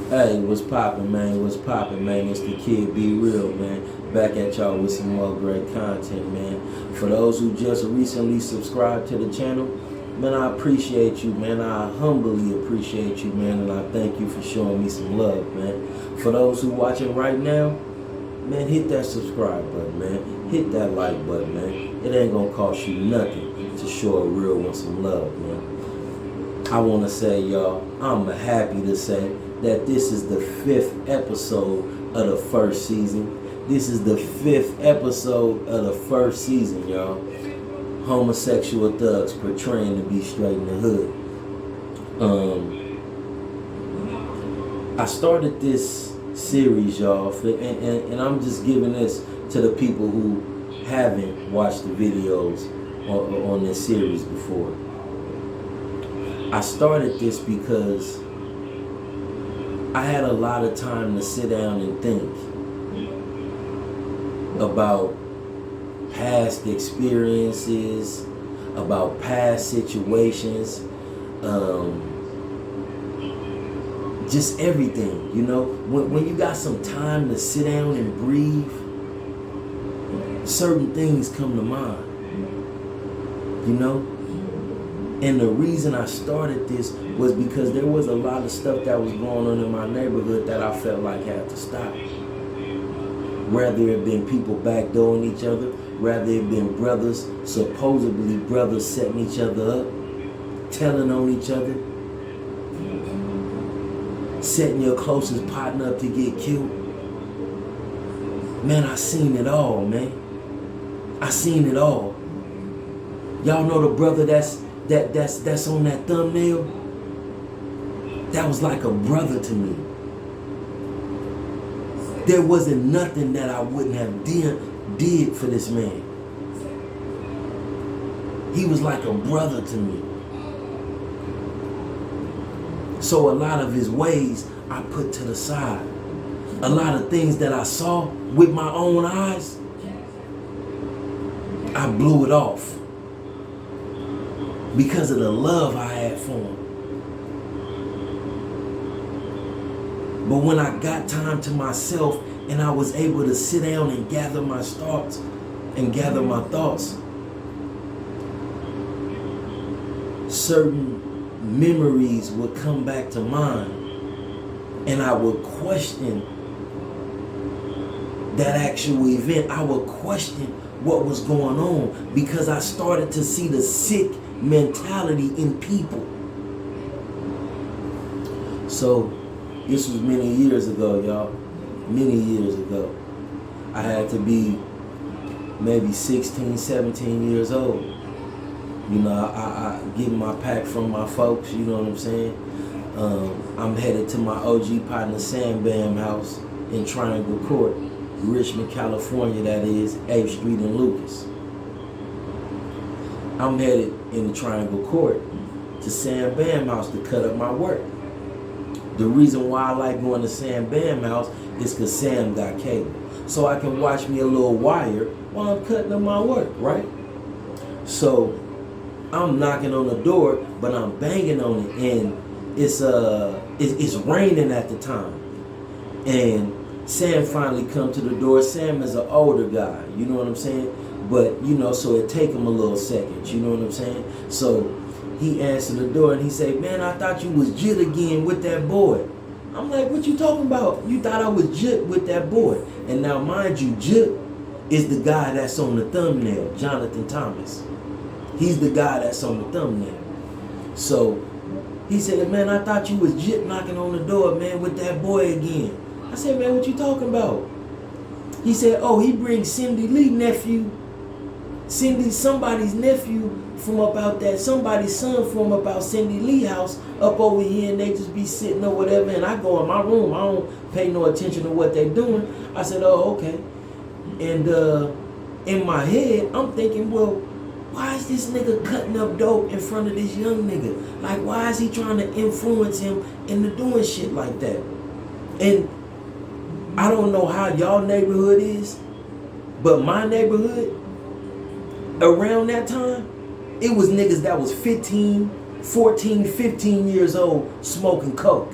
Hey, what's poppin', man? What's poppin', man? It's the kid, Be Real, man. Back at y'all with some more great content, man. For those who just recently subscribed to the channel, man, I appreciate you, man. I humbly appreciate you, man, and I thank you for showing me some love, man. For those who watching right now, man, hit that subscribe button, man. Hit that like button, man. It ain't gonna cost you nothing to show a real one some love, man. I want to say, y'all, I'm happy to say that this is the 5th episode of the first season. This is the 5th episode of the first season, y'all. Homosexual thugs portraying to be straight in the hood. I started this series, y'all, and I'm just giving this to the people who haven't watched the videos on this series before. I started this because I had a lot of time to sit down and think about past experiences, about past situations, just everything, you know. When you got some time to sit down and breathe, certain things come to mind, you know. And the reason I started this was because there was a lot of stuff that was going on in my neighborhood that I felt like had to stop. Rather it been people backdooring each other, rather it been brothers, supposedly brothers setting each other up, telling on each other, setting your closest partner up to get killed. Man, I seen it all, man. I seen it all. Y'all know the brother that's on that thumbnail? That was like a brother to me. There wasn't nothing that I wouldn't have did for this man. He was like a brother to me. So a lot of his ways I put to the side. A lot of things that I saw with my own eyes, I blew it off because of the love I had for him. But when I got time to myself and I was able to sit down and gather my thoughts, certain memories would come back to mind, and I would question that actual event. I would question what was going on because I started to see the sick mentality in people. So this was many years ago, y'all. Many years ago. I had to be maybe 16, 17 years old. You know, I get my pack from my folks, you know what I'm saying? I'm headed to my OG partner Sam Bam house in Triangle Court, Richmond, California, that is, 8th Street and Lucas. I'm headed in the Triangle Court to Sam Bam house to cut up my work. The reason why I like going to Sam Bam house is because Sam got cable. So I can watch me a little wire while I'm cutting up my work, right? So I'm knocking on the door, but I'm banging on it, and it's raining at the time. And Sam finally come to the door. Sam is an older guy, you know what I'm saying? But, you know, so it take him a little second, you know what I'm saying? So he answered the door and he said, "Man, I thought you was jit again with that boy." I'm like, "What you talking about? You thought I was jit with that boy?" And now, mind you, jit is the guy that's on the thumbnail, Jonathan Thomas. He's the guy that's on the thumbnail. So he said, "Man, I thought you was jit knocking on the door, man, with that boy again." I said, "Man, what you talking about?" He said, "Oh, he brings Cindy Lee nephew. Somebody's nephew from about that, somebody's son from about Cindy Lee house up over here, and they just be sitting or whatever." And I go in my room. I don't pay no attention to what they're doing. I said, "Oh, okay." And in my head, I'm thinking, well, why is this nigga cutting up dope in front of this young nigga? Like, why is he trying to influence him into doing shit like that? And I don't know how y'all neighborhood is, but my neighborhood, around that time, it was niggas that was 14, 15 years old smoking coke.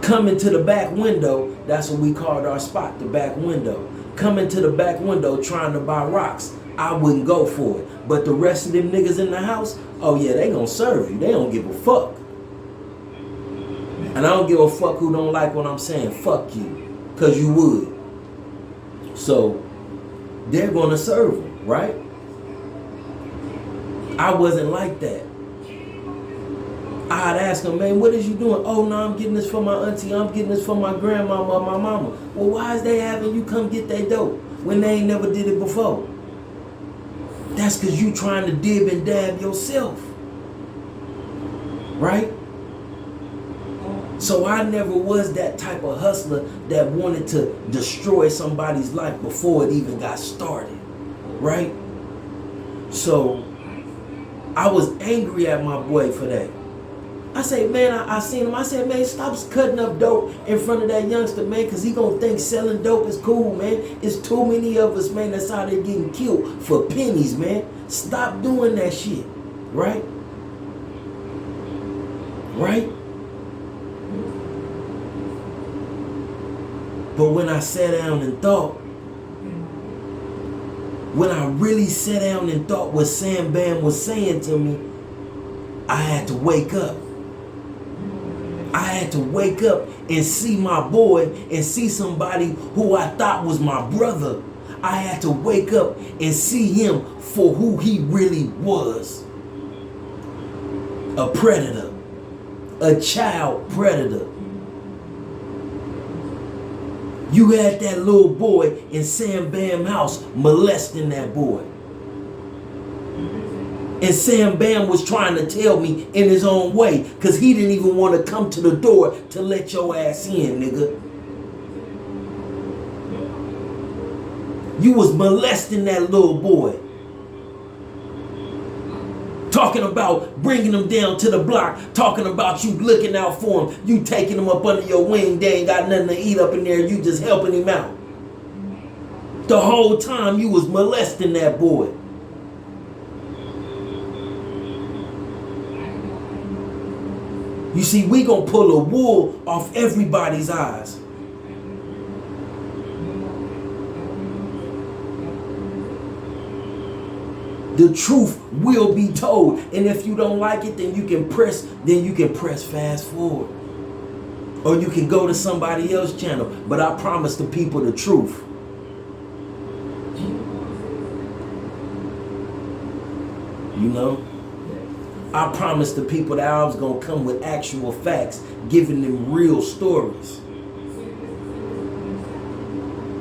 Coming to the back window, that's what we called our spot, the back window. Coming to the back window trying to buy rocks. I wouldn't go for it. But the rest of them niggas in the house, oh yeah, they gonna serve you. They don't give a fuck. And I don't give a fuck who don't like what I'm saying. Fuck you. Because you would. So, they're gonna serve them, right? I wasn't like that. I'd ask them, man, what is you doing? Oh, no, I'm getting this for my auntie. I'm getting this for my grandmama, my mama. Well, why is they having you come get that dope when they ain't never did it before? That's because you trying to dib and dab yourself. Right? So I never was that type of hustler that wanted to destroy somebody's life before it even got started. Right? So I was angry at my boy for that. I say, man, I seen him. I said, man, stop cutting up dope in front of that youngster, man, because he going to think selling dope is cool, man. It's too many of us, man, that's out there getting killed for pennies, man. Stop doing that shit, right? Right? But when I sat down and thought, when I really sat down and thought what Sam Bam was saying to me, I had to wake up. I had to wake up and see my boy and see somebody who I thought was my brother. I had to wake up and see him for who he really was. A predator. A child predator. You had that little boy in Sam Bam house molesting that boy. And Sam Bam was trying to tell me in his own way, because he didn't even want to come to the door to let your ass in, nigga. You was molesting that little boy. Talking about bringing him down to the block. Talking about you looking out for him. You taking him up under your wing. They ain't got nothing to eat up in there. You just helping him out. The whole time you was molesting that boy. You see, we gonna pull a wool off everybody's eyes. The truth will be told. And if you don't like it, then you can press fast forward. Or you can go to somebody else's channel. But I promise the people the truth. You know? I promised the people that I was going to come with actual facts, giving them real stories.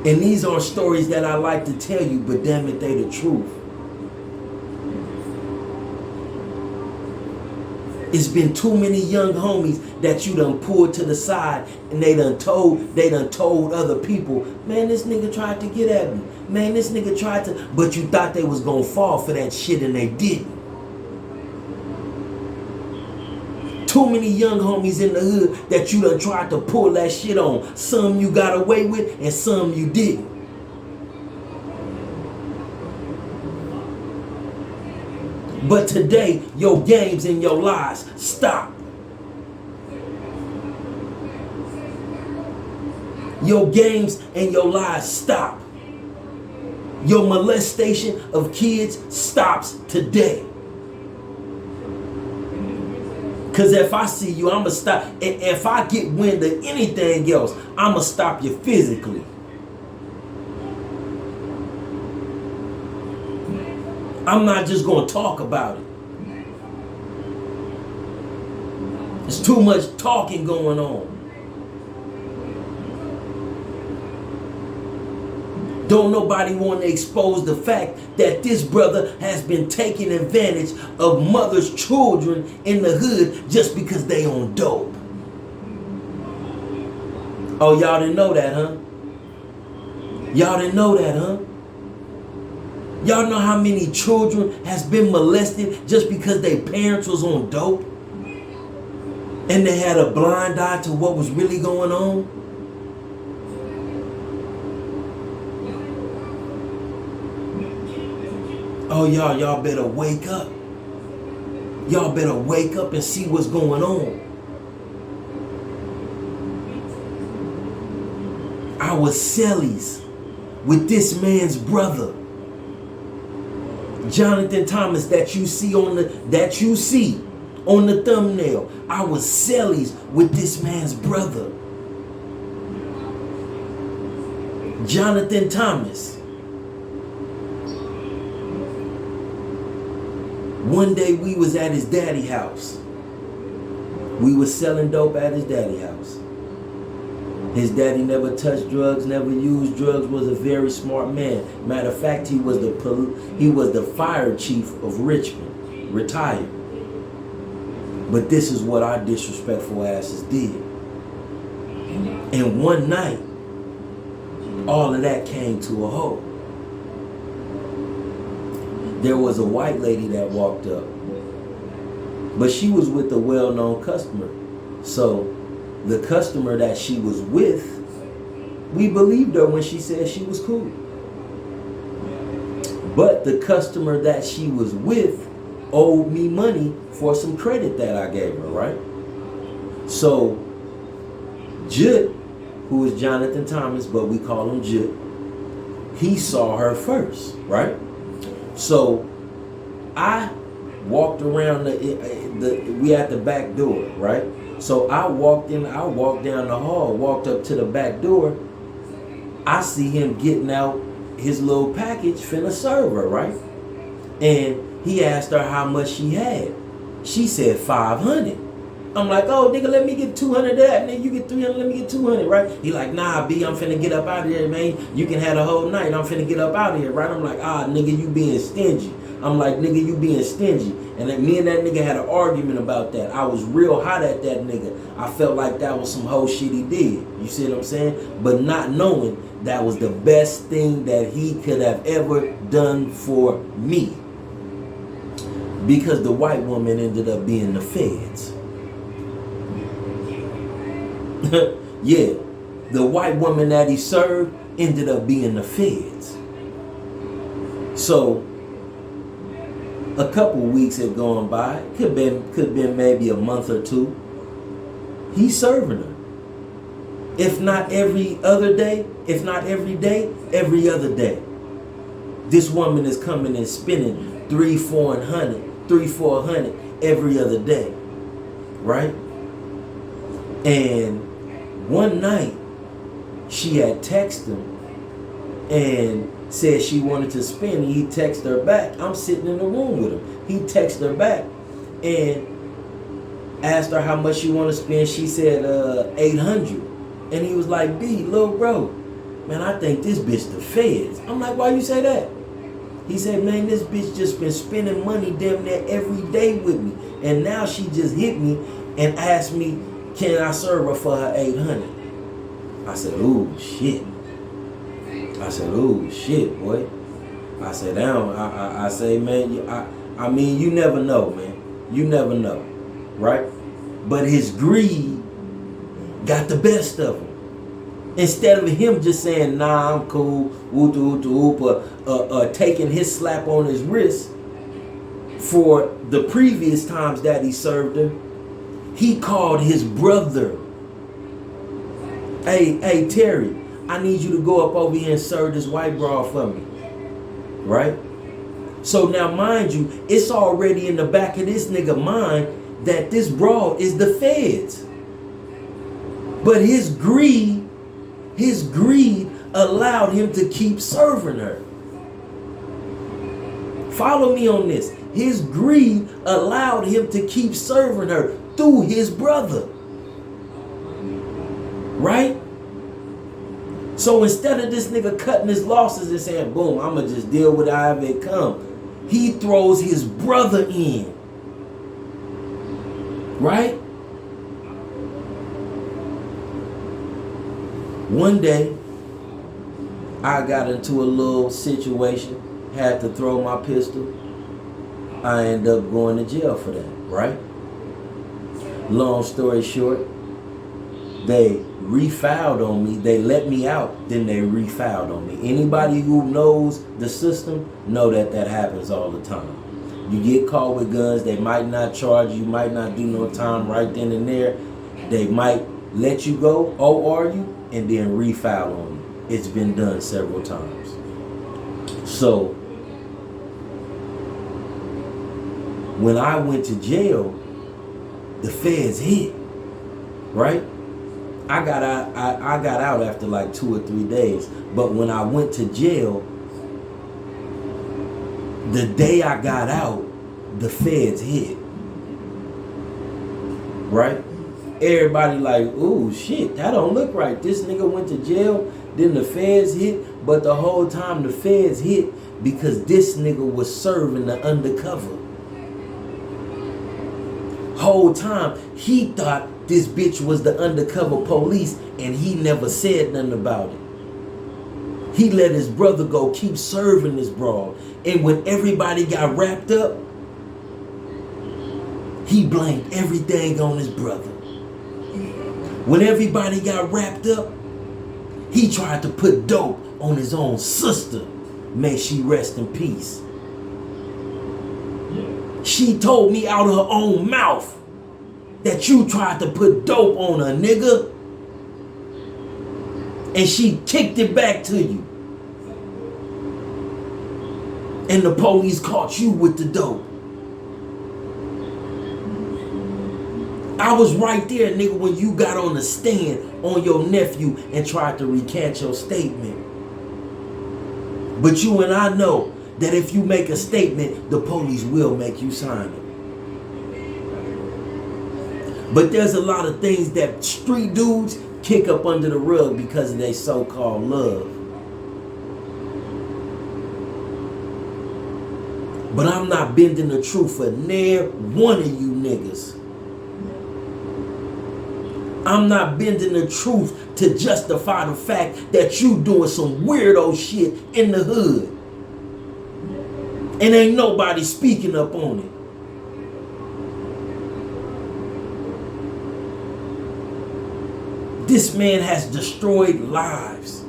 And these are stories that I like to tell you, but damn it, they the truth. It's been too many young homies that you done pulled to the side and they done told other people, man, this nigga tried to get at me. Man, this nigga tried to, but you thought they was going to fall for that shit and they didn't. Too many young homies in the hood that you done tried to pull that shit on. Some you got away with and some you didn't. But today, your games and your lies stop. Your games and your lies stop. Your molestation of kids stops today. Because if I see you, I'm going to stop. And if I get wind of anything else, I'm going to stop you physically. I'm not just going to talk about it. There's too much talking going on. Don't nobody want to expose the fact that this brother has been taking advantage of mothers' children in the hood just because they on dope. Oh, y'all didn't know that, huh? Y'all didn't know that, huh? Y'all know how many children has been molested just because their parents was on dope? And they had a blind eye to what was really going on? Oh, y'all better wake up. Y'all better wake up and see what's going on. I was cellies with this man's brother. Jonathan Thomas that you see on the thumbnail. I was cellies with this man's brother. Jonathan Thomas. One day we was at his daddy house. We was selling dope at his daddy house. His daddy never touched drugs, never used drugs, was a very smart man. Matter of fact, he was the fire chief of Richmond, retired. But this is what our disrespectful asses did. And one night, all of that came to a halt. There was a white lady that walked up, but she was with a well-known customer. So the customer that she was with, we believed her when she said she was cool. But the customer that she was with owed me money for some credit that I gave her, right? So JUTS, who is Jonathan Thomas, but we call him JUTS, he saw her first, right? So I walked around we at the back door, right? So I walked down the hall, walked up to the back door. I see him getting out his little package, finna serve her, right? And he asked her how much she had. She said 500. I'm like, oh, nigga, let me get 200 of that. Nigga, you get 300, let me get 200, right? He like, nah, B, I'm finna get up out of here, man. You can have the whole night. I'm finna get up out of here, right? I'm like, nigga, you being stingy. I'm like, nigga, you being stingy. And then me and that nigga had an argument about that. I was real hot at that nigga. I felt like that was some whole shit he did. You see what I'm saying? But not knowing that was the best thing that he could have ever done for me. Because the white woman ended up being the feds. Yeah, the white woman that he served ended up being the feds. So a couple weeks had gone by, could been maybe a month or two. He's serving her. If not every other day, if not every day, every other day. This woman is coming and spending $300-400 every other day, right? And one night, she had texted him and said she wanted to spend, and he texted her back. I'm sitting in the room with him. He texted her back and asked her how much she wanted to spend. She said 800. And he was like, B, little bro, man, I think this bitch the feds. I'm like, why you say that? He said, man, this bitch just been spending money damn near every day with me. And now she just hit me and asked me, can I serve her for her 800? I said, ooh, shit. I said, ooh, shit, boy. I said, damn. I say, man, I mean, you never know, man. You never know, right? But his greed got the best of him. Instead of him just saying, nah, I'm cool, taking his slap on his wrist for the previous times that he served her, he called his brother. Hey, Terry, I need you to go up over here and serve this white broad for me. Right? So now, mind you, it's already in the back of this nigga mind that this broad is the feds. But his greed allowed him to keep serving her. Follow me on this. His greed allowed him to keep serving her through his brother. Right? So instead of this nigga cutting his losses and saying, boom, I'ma just deal with however it come, he throws his brother in. Right? One day, I got into a little situation, had to throw my pistol. I ended up going to jail for that, right? Long story short, they refiled on me. They let me out, then they refiled on me. Anybody who knows the system know that that happens all the time. You get caught with guns, they might not charge you, might not do no time right then and there. They might let you go, OR you, and then refile on you. it's been done several times. So when I went to jail, the feds hit, right? I got out after like 2 or 3 days. But when I went to jail, the day I got out, the feds hit. Right? Everybody like, ooh, shit, that don't look right. This nigga went to jail, then the feds hit. But the whole time the feds hit because this nigga was serving the undercover. Whole time he thought this bitch was the undercover police, and he never said nothing about it. He let his brother go keep serving this broad. And when everybody got wrapped up, he blamed everything on his brother. When everybody got wrapped up, he tried to put dope on his own sister. May she rest in peace. She told me out of her own mouth that you tried to put dope on a nigga, and she kicked it back to you. And the police caught you with the dope. I was right there, nigga, when you got on the stand on your nephew and tried to recant your statement. But you and I know that if you make a statement, the police will make you sign it. But there's a lot of things that street dudes kick up under the rug because of their so-called love. But I'm not bending the truth for near one of you niggas. I'm not bending the truth to justify the fact that you doing some weirdo shit in the hood. And ain't nobody speaking up on it. This man has destroyed lives.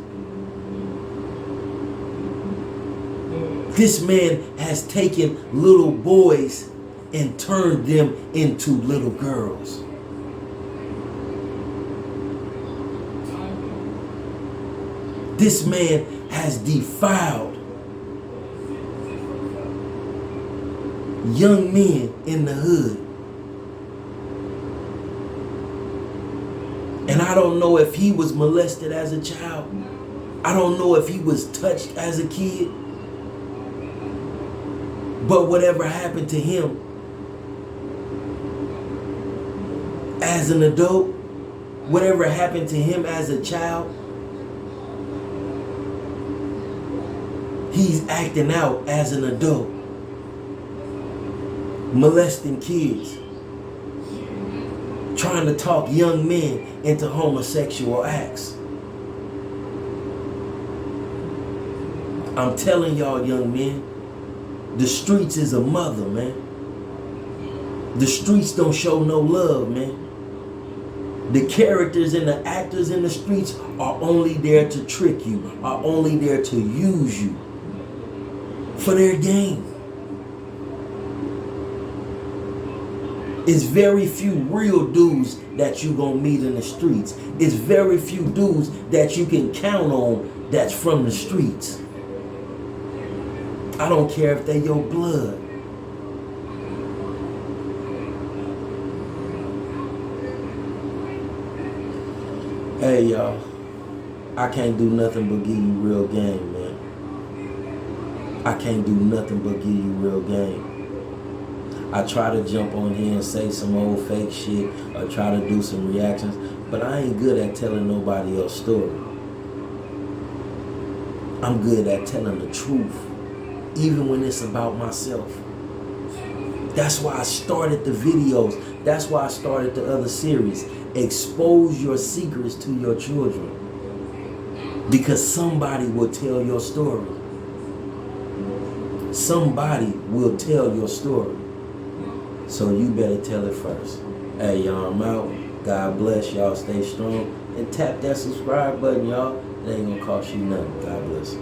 This man has taken little boys and turned them into little girls. This man has defiled young men in the hood. And I don't know if he was molested as a child. I don't know if he was touched as a kid. But whatever happened to him as an adult, whatever happened to him as a child, he's acting out as an adult, molesting kids, trying to talk young men into homosexual acts. I'm telling y'all, young men, the streets is a mother, man. The streets don't show no love, man. The characters and the actors in the streets are only there to trick you, are only there to use you for their gain. It's very few real dudes that you gonna meet in the streets. It's very few dudes that you can count on that's from the streets. I don't care if they your blood. Hey y'all, I can't do nothing but give you real game, man. I can't do nothing but give you real game. I try to jump on here and say some old fake shit or try to do some reactions, but I ain't good at telling nobody else's story. I'm good at telling the truth, even when it's about myself. That's why I started the videos. That's why I started the other series. Expose your secrets to your children, because somebody will tell your story. Somebody will tell your story. So you better tell it first. Hey, y'all, I'm out. God bless y'all. Stay strong. And tap that subscribe button, y'all. It ain't gonna cost you nothing. God bless.